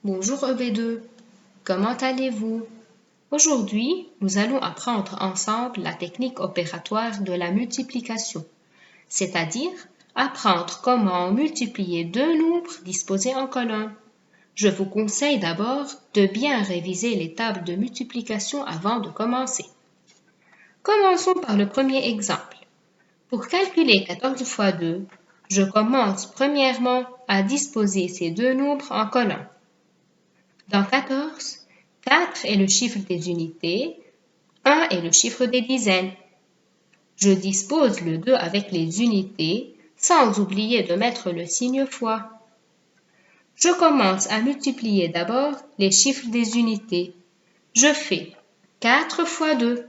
Bonjour EB2, comment allez-vous? Aujourd'hui, nous allons apprendre ensemble la technique opératoire de la multiplication, c'est-à-dire apprendre comment multiplier deux nombres disposés en colonne. Je vous conseille d'abord de bien réviser les tables de multiplication avant de commencer. Commençons par le premier exemple. Pour calculer 14 fois 2, je commence premièrement à disposer ces deux nombres en colonne. Dans 14, 4 est le chiffre des unités, 1 est le chiffre des dizaines. Je dispose le 2 avec les unités, sans oublier de mettre le signe fois. Je commence à multiplier d'abord les chiffres des unités. Je fais 4 fois 2.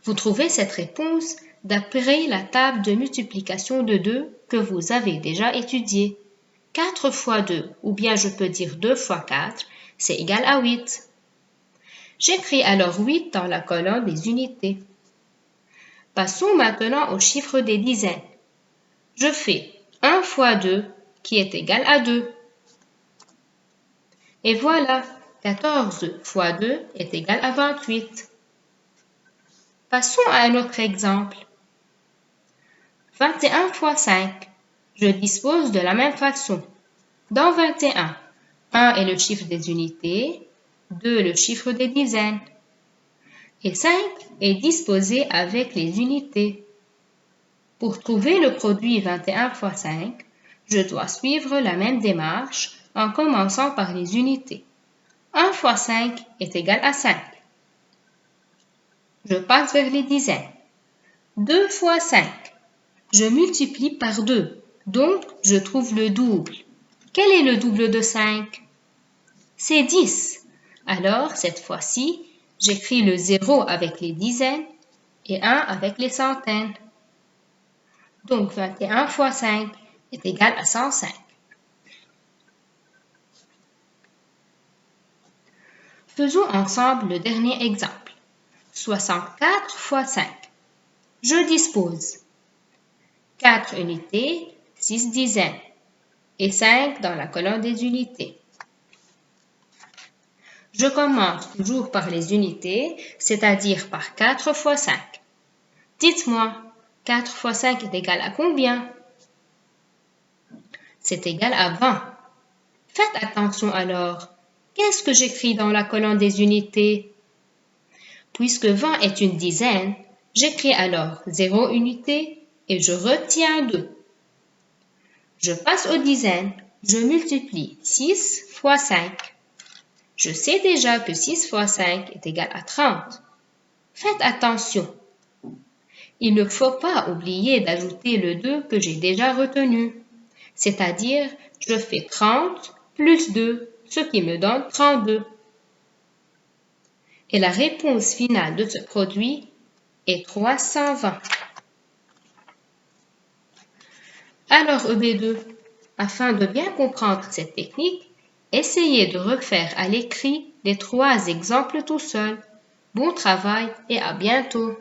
Vous trouvez cette réponse d'après la table de multiplication de 2 que vous avez déjà étudiée. 4 fois 2, ou bien je peux dire 2 fois 4, c'est égal à 8. J'écris alors 8 dans la colonne des unités. Passons maintenant au chiffre des dizaines. Je fais 1 fois 2 qui est égal à 2. Et voilà, 14 fois 2 est égal à 28. Passons à un autre exemple. 21 fois 5. Je dispose de la même façon. Dans 21, 1 est le chiffre des unités, 2 le chiffre des dizaines. Et 5 est disposé avec les unités. Pour trouver le produit 21 fois 5, je dois suivre la même démarche en commençant par les unités. 1 fois 5 est égal à 5. Je passe vers les dizaines. 2 fois 5. Je multiplie par 2, donc je trouve le double. Quel est le double de 5? C'est 10. Alors, cette fois-ci, j'écris le 0 avec les dizaines et 1 avec les centaines. Donc, 21 fois 5 est égal à 105. Faisons ensemble le dernier exemple. 64 fois 5. Je dispose 4 unités, 6 dizaines et 5 dans la colonne des unités. Je commence toujours par les unités, c'est-à-dire par 4 fois 5. Dites-moi, 4 fois 5 est égal à combien? C'est égal à 20. Faites attention alors. Qu'est-ce que j'écris dans la colonne des unités? Puisque 20 est une dizaine, j'écris alors 0 unité et je retiens 2. Je passe aux dizaines. Je multiplie 6 fois 5. Je sais déjà que 6 fois 5 est égal à 30. Faites attention. Il ne faut pas oublier d'ajouter le 2 que j'ai déjà retenu. C'est-à-dire, je fais 30 plus 2, ce qui me donne 32. Et la réponse finale de ce produit est 320. Alors EB2, afin de bien comprendre cette technique, essayez de refaire à l'écrit les 3 exemples tout seul. Bon travail et à bientôt.